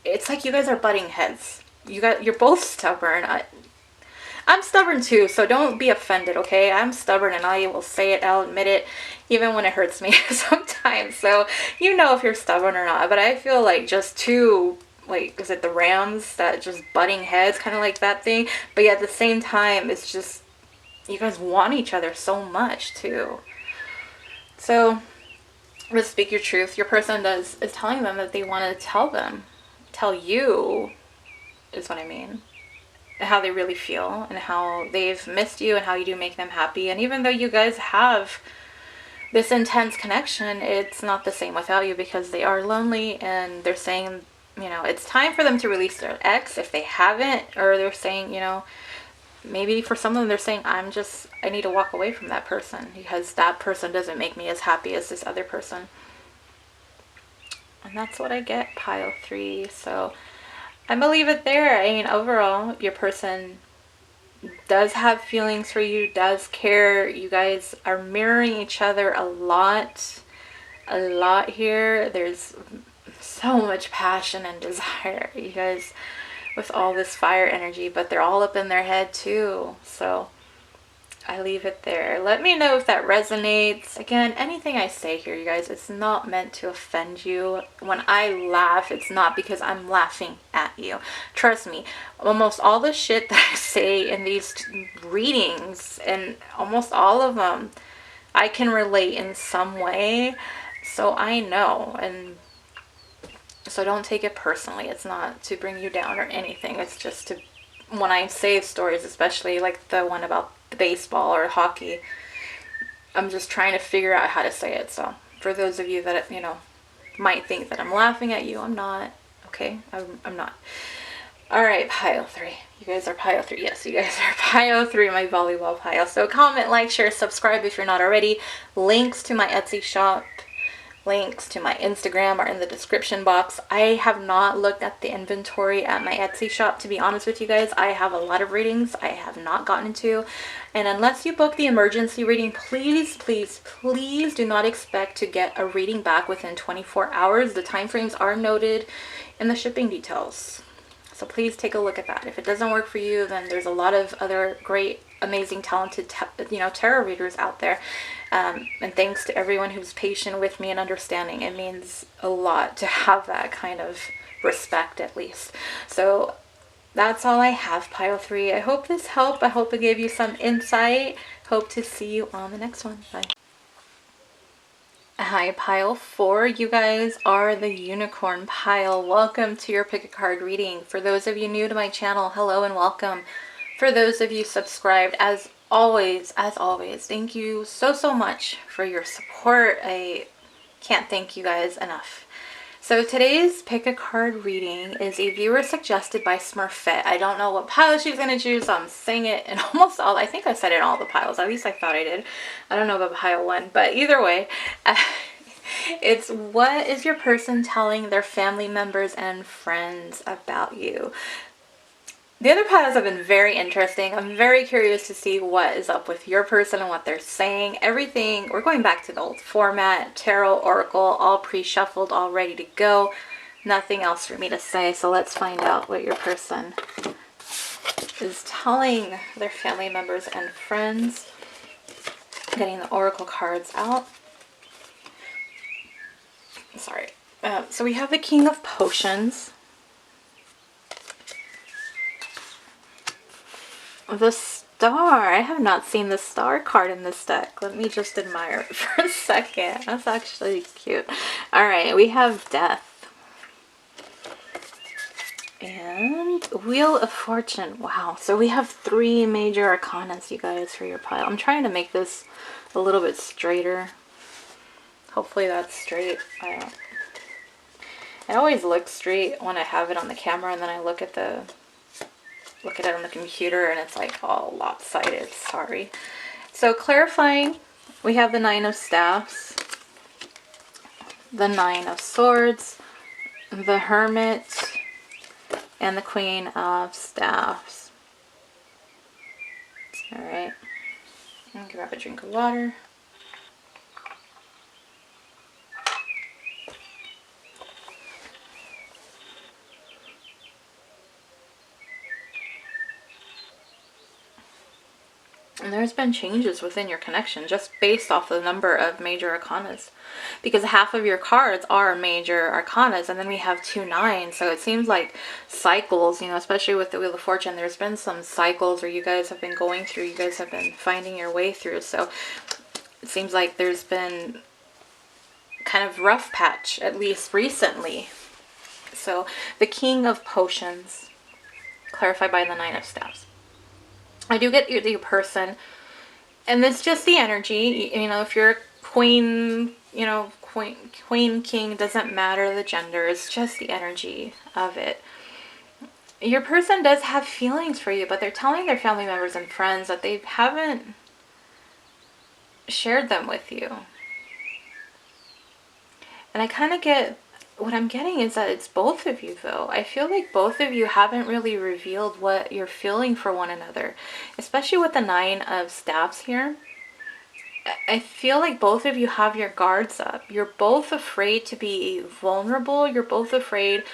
It's like you guys are butting heads. You're both stubborn. I'm stubborn too, so don't be offended, okay? I'm stubborn and I will say it, I'll admit it, even when it hurts me sometimes. So you know if you're stubborn or not. But I feel like just two, like, is it the Rams that just butting heads, kind of like that thing? But yeah, at the same time, it's just, you guys want each other so much too. So, let's speak your truth. Your person is telling them that they want to tell you, is what I mean, how they really feel and how they've missed you and how you do make them happy. And even though you guys have this intense connection, it's not the same without you because they are lonely, and they're saying, you know, it's time for them to release their ex if they haven't, or they're saying, you know, maybe for some of them they're saying, I need to walk away from that person because that person doesn't make me as happy as this other person. And that's what I get, pile 3. So I'm gonna leave it there. I mean, overall, your person does have feelings for you, does care. You guys are mirroring each other a lot here. There's so much passion and desire, you guys, with all this fire energy, but they're all up in their head too. So I leave it there. Let me know if that resonates. Again, anything I say here, you guys, it's not meant to offend you. When I laugh, it's not because I'm laughing at you. Trust me, almost all the shit that I say in these readings, and almost all of them, I can relate in some way. So I know, and so don't take it personally. It's not to bring you down or anything. It's just to, when I say stories, especially like the one about the baseball or hockey, I'm just trying to figure out how to say it. So for those of you that, you know, might think that I'm laughing at you, I'm not. Okay, I'm not. All right, pile 3. You guys are pile 3. Yes, you guys are pile 3, my volleyball pile. So comment, like, share, subscribe if you're not already. Links to my Etsy shop, links to my Instagram are in the description box. I have not looked at the inventory at my Etsy shop, to be honest with you guys. I have a lot of readings I have not gotten into, and unless you book the emergency reading, please do not expect to get a reading back within 24 hours. The time frames are noted in the shipping details, so please take a look at that. If it doesn't work for you, then there's a lot of other great, amazing, talented tarot readers out there. And thanks to everyone who's patient with me and understanding. It means a lot to have that kind of respect, at least. So that's all I have, pile 3. I hope this helped. I hope it gave you some insight. Hope to see you on the next one. Bye. Hi, pile 4. You guys are the unicorn pile. Welcome to your pick a card reading. For those of you new to my channel, hello and welcome. For those of you subscribed, as always, thank you so much for your support. I can't thank you guys enough. So today's pick a card reading is a viewer suggested by Smurfette. I don't know what pile she's going to choose, so I'm saying it in almost all. I think I said it in all the piles. At least I thought I did. I don't know about pile 1, but either way, It's what is your person telling their family members and friends about you? The other piles have been very interesting. I'm very curious to see what is up with your person and what they're saying. Everything, we're going back to the old format, tarot, oracle, all pre-shuffled, all ready to go. Nothing else for me to say, so let's find out what your person is telling their family members and friends. Getting the oracle cards out. Sorry. So we have the King of Potions. The Star. I have not seen the Star card in this deck. Let me just admire it for a second. That's actually cute. Alright, we have Death. And Wheel of Fortune. Wow. So we have 3 major arcanas, you guys, for your pile. I'm trying to make this a little bit straighter. Hopefully that's straight. It always looks straight when I have it on the camera, and then I look at it on the computer and it's like all lopsided. Sorry. So clarifying, we have the 9 of Staffs, the 9 of Swords, the Hermit, and the Queen of Staffs. Alright. I'm gonna grab a drink of water. And there's been changes within your connection just based off the number of major arcanas. Because half of your cards are major arcanas, and then we have 2 9s. So it seems like cycles, you know, especially with the Wheel of Fortune, there's been some cycles where you guys have been going through, you guys have been finding your way through. So it seems like there's been kind of rough patch, at least recently. So the King of Potions, clarified by the 9 of Staffs. I do get your person, and it's just the energy, you know, if you're a queen, you know, queen, king, doesn't matter the gender, it's just the energy of it. Your person does have feelings for you, but they're telling their family members and friends that they haven't shared them with you. And I kind of get, what I'm getting is that it's both of you, though. I feel like both of you haven't really revealed what you're feeling for one another, especially with the 9 of Staffs here. I feel like both of you have your guards up. You're both afraid to be vulnerable. You're both afraid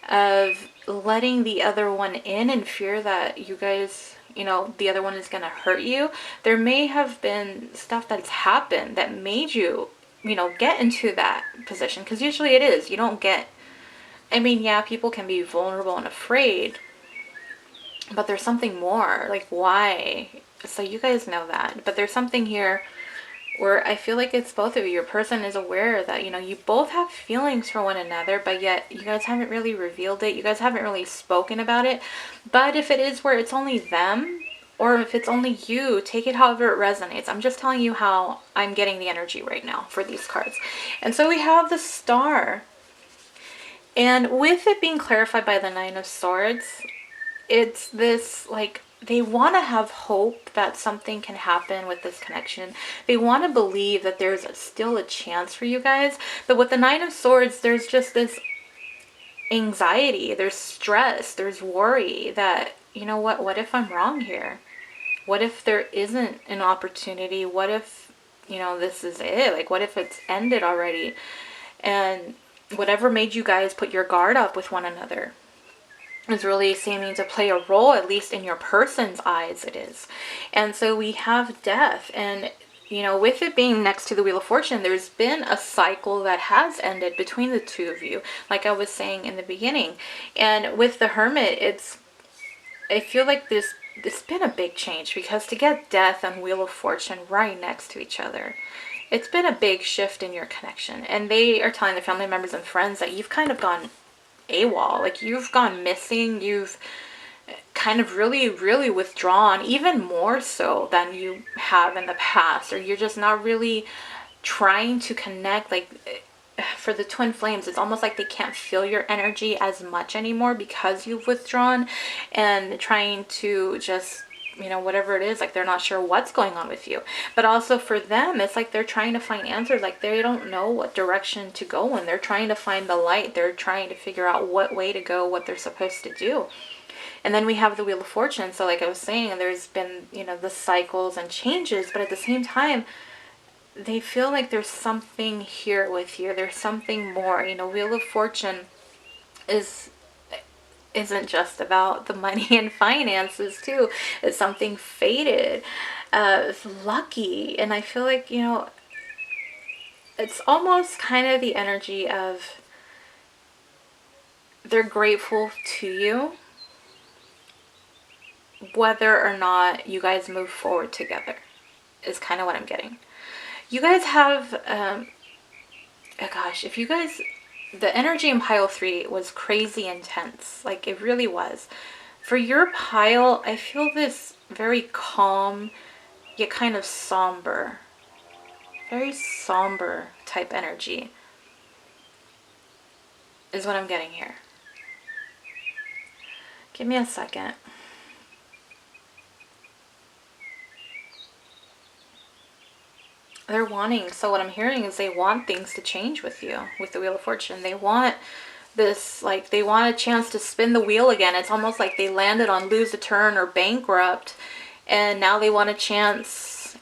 of letting the other one in and fear that you guys, you know, the other one is going to hurt you. There may have been stuff that's happened that made you, you know, get into that position, because usually it is. You don't get, I mean, yeah, people can be vulnerable and afraid, but there's something more. Like, why? So you guys know that, but there's something here where I feel like it's both of you. Your person is aware that, you know, you both have feelings for one another, but yet you guys haven't really revealed it. You guys haven't really spoken about it. But if it is where it's only them, or if it's only you, take it however it resonates. I'm just telling you how I'm getting the energy right now for these cards. And so we have the Star. And with it being clarified by the 9 of Swords, it's this, like, they want to have hope that something can happen with this connection. They want to believe that there's still a chance for you guys. But with the 9 of Swords, there's just this anxiety, there's stress, there's worry that, you know what if I'm wrong here? What if there isn't an opportunity? What if, you know, this is it? Like, what if it's ended already? And whatever made you guys put your guard up with one another is really seeming to play a role, at least in your person's eyes it is. And so we have Death, and you know, with it being next to the Wheel of Fortune, there's been a cycle that has ended between the two of you, like I was saying in the beginning. And with the Hermit, I feel like it's been a big change, because to get Death and Wheel of Fortune right next to each other, it's been a big shift in your connection. And they are telling the family members and friends that you've kind of gone AWOL, like you've gone missing, you've kind of really withdrawn, even more so than you have in the past, or you're just not really trying to connect. Like for the twin flames, it's almost like they can't feel your energy as much anymore because you've withdrawn, and trying to just you know, whatever it is, like they're not sure what's going on with you. But also for them, it's like they're trying to find answers, like they don't know what direction to go in. They're trying to find the light. They're trying to figure out what way to go, what they're supposed to do. And then we have the Wheel of Fortune. So like I was saying, there's been, you know, the cycles and changes, but at the same time, they feel like there's something here with you. There's something more. You know, Wheel of Fortune isn't just about the money and finances too. It's something fated. It's lucky. And I feel like, you know, it's almost kind of the energy of they're grateful to you whether or not you guys move forward together, is kind of what I'm getting. You guys have, oh gosh, if you guys, the energy in pile 3 was crazy intense. Like it really was. For your pile, I feel this very calm, yet kind of somber, very somber type energy is what I'm getting here. Give me a second. They're wanting, so what I'm hearing is they want things to change with you, with the Wheel of Fortune. They want this, like they want a chance to spin the wheel again. It's almost like they landed on lose a turn or bankrupt, and now they want a chance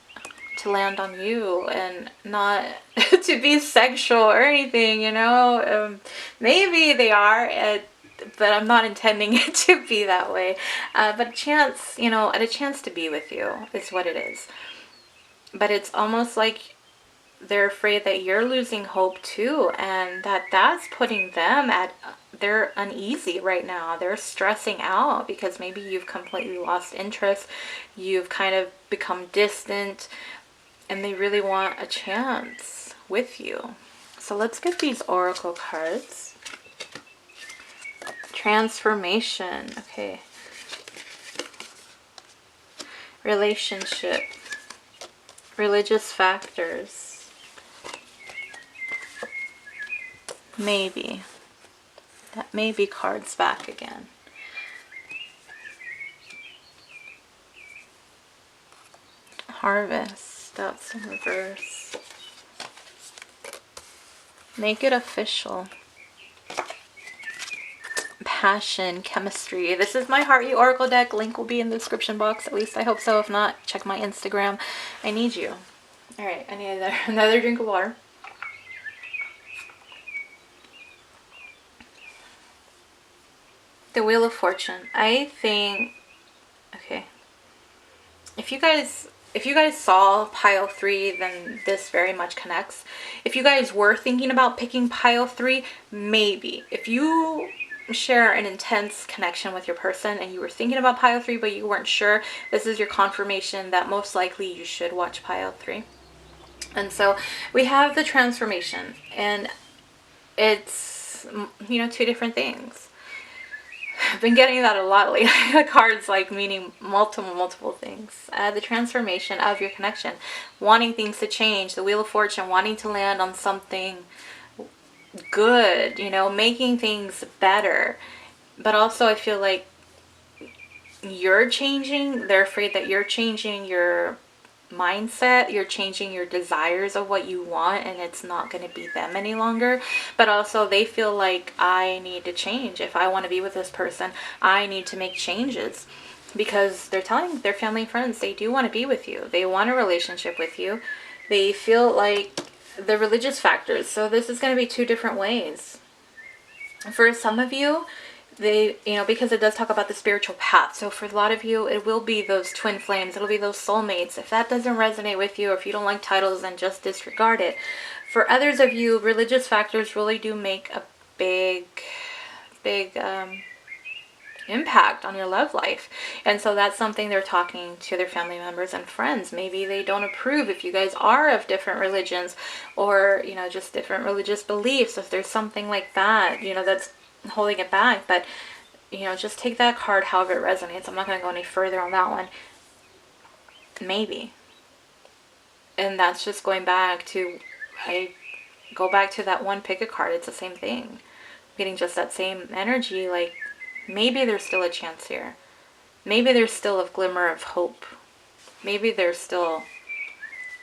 to land on you, and not to be sexual or anything, you know. Maybe they are, but I'm not intending it to be that way. But a chance, you know, at a chance to be with you is what it is. But it's almost like they're afraid that you're losing hope too, and that's putting them at, they're uneasy right now. They're stressing out because maybe you've completely lost interest. You've kind of become distant, and they really want a chance with you. So let's get these oracle cards. Transformation. Okay. Relationship. Religious factors. Maybe. That maybe card's back again. Harvest. That's in reverse. Make it official. Passion, chemistry. This is my Heart You Oracle deck. Link will be in the description box. At least I hope so. If not, check my Instagram. I need you. All right, I need another drink of water. The Wheel of Fortune. I think, okay, if you guys saw pile 3, then this very much connects. If you guys were thinking about picking pile 3, maybe. If you share an intense connection with your person and you were thinking about pile 3 but you weren't sure, this is your confirmation that most likely you should watch pile 3. And so we have the transformation, and it's, you know, two different things. I've been getting that a lot lately. Cards like meaning multiple things. The transformation of your connection, wanting things to change. The Wheel of Fortune, wanting to land on something good, you know, making things better. But also I feel like you're changing. They're afraid that you're changing your mindset, you're changing your desires of what you want, and it's not going to be them any longer. But also they feel like, I need to change. If I want to be with this person, I need to make changes, because they're telling their family and friends they do want to be with you. They want a relationship with you. They feel like the religious factors. So this is going to be two different ways. For some of you, they, you know, because it does talk about the spiritual path. So for a lot of you, it will be those twin flames. It'll be those soulmates. If that doesn't resonate with you, or if you don't like titles, then just disregard it. For others of you, religious factors really do make a big impact on your love life. And so that's something they're talking to their family members and friends. Maybe they don't approve if you guys are of different religions, or, you know, just different religious beliefs. If there's something like that, you know, that's holding it back. But, you know, just take that card however it resonates. I'm not going to go any further on that one. Maybe. And that's just going back to, I go back to that one pick a card. It's the same thing. I'm getting just that same energy, like maybe there's still a chance here. maybe there's still a glimmer of hope. Maybe there's still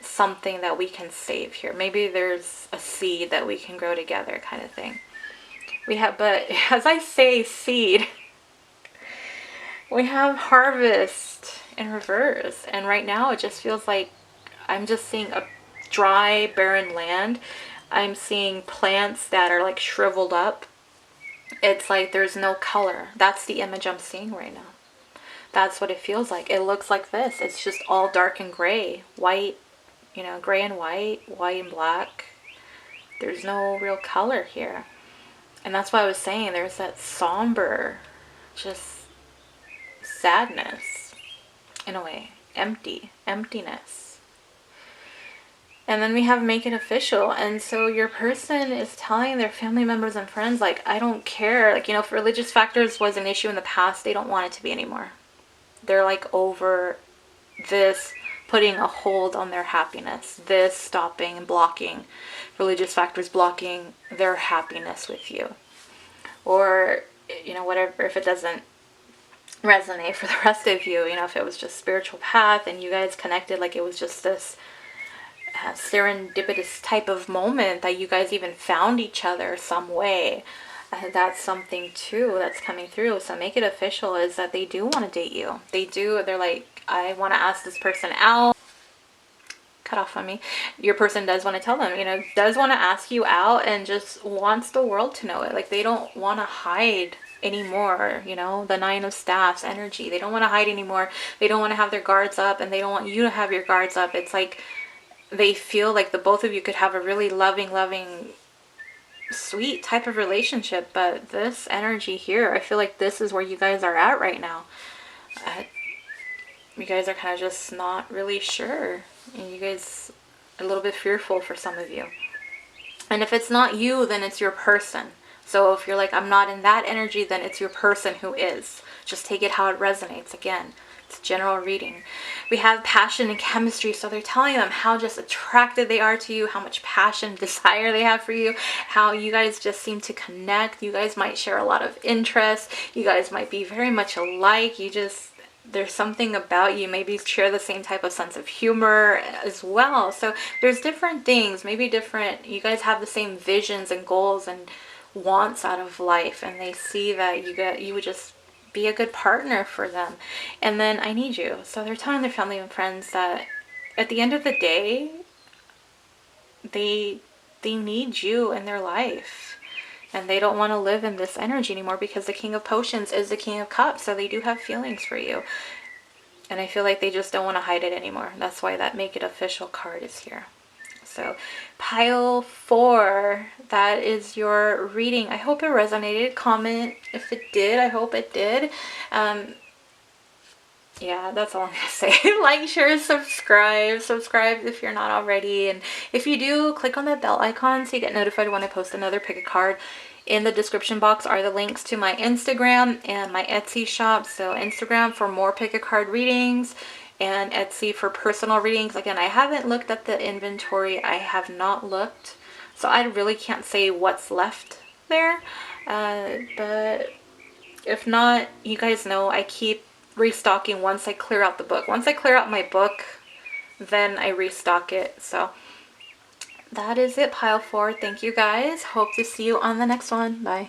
something that we can save here. Maybe there's a seed that we can grow together, kind of thing. We have, but as I say seed, we have harvest in reverse. And right now it just feels like I'm just seeing a dry, barren land. I'm seeing plants that are like shriveled up. It's like there's no color. That's the image I'm seeing right now. That's what it feels like. It looks like this. It's just all dark and gray. White, you know, gray and white, white and black. There's no real color here. And that's why I was saying there's that somber, just sadness in a way. Emptiness. And then we have make it official. And so your person is telling their family members and friends, like, I don't care. Like, you know, if religious factors was an issue in the past, they don't want it to be anymore. They're like over this putting a hold on their happiness. This stopping and blocking. Religious factors blocking their happiness with you. Or, you know, whatever, if it doesn't resonate for the rest of you, you know, if it was just spiritual path and you guys connected like it was just this serendipitous type of moment that you guys even found each other some way. That's something too that's coming through. So make it official is that they do want to date you. They do. They're like, I want to ask this person out. Cut off on me. Your person does want to tell them, you know, does want to ask you out and just wants the world to know it. Like they don't want to hide anymore, you know, the Nine of Staffs energy. They don't want to hide anymore. They don't want to have their guards up and they don't want you to have your guards up. It's like they feel like the both of you could have a really loving, sweet type of relationship. But this energy here, I feel like this is where you guys are at right now. You guys are kind of just not really sure. And you guys are a little bit fearful for some of you. And if it's not you, then it's your person. So if you're like, I'm not in that energy, then it's your person who is. Just take it how it resonates. Again, it's general reading. We have passion and chemistry. So they're telling them how just attracted they are to you, how much passion, desire they have for you, how you guys just seem to connect. You guys might share a lot of interests. You guys might be very much alike. There's something about you, maybe share the same type of sense of humor as well. So there's different things, maybe different, you guys have the same visions and goals and wants out of life, and they see that you would just be a good partner for them. And then I need you. So they're telling their family and friends that at the end of the day, they need you in their life. And they don't want to live in this energy anymore because the King of Potions is the King of Cups. So they do have feelings for you. And I feel like they just don't want to hide it anymore. That's why that Make It Official card is here. So pile 4, that is your reading. I hope it resonated. Comment if it did. I hope it did. Yeah, that's all I'm gonna say. Like, share, subscribe. Subscribe if you're not already. And if you do, click on that bell icon so you get notified when I post another pick a card. In the description box are the links to my Instagram and my Etsy shop. So Instagram for more pick a card readings and Etsy for personal readings. Again, I haven't looked at the inventory. I have not looked. So I really can't say what's left there. But if not, you guys know I keep restocking once I clear out the book. Once I clear out my book, then I restock it. So that is it, pile 4. Thank you guys. Hope to see you on the next one. Bye.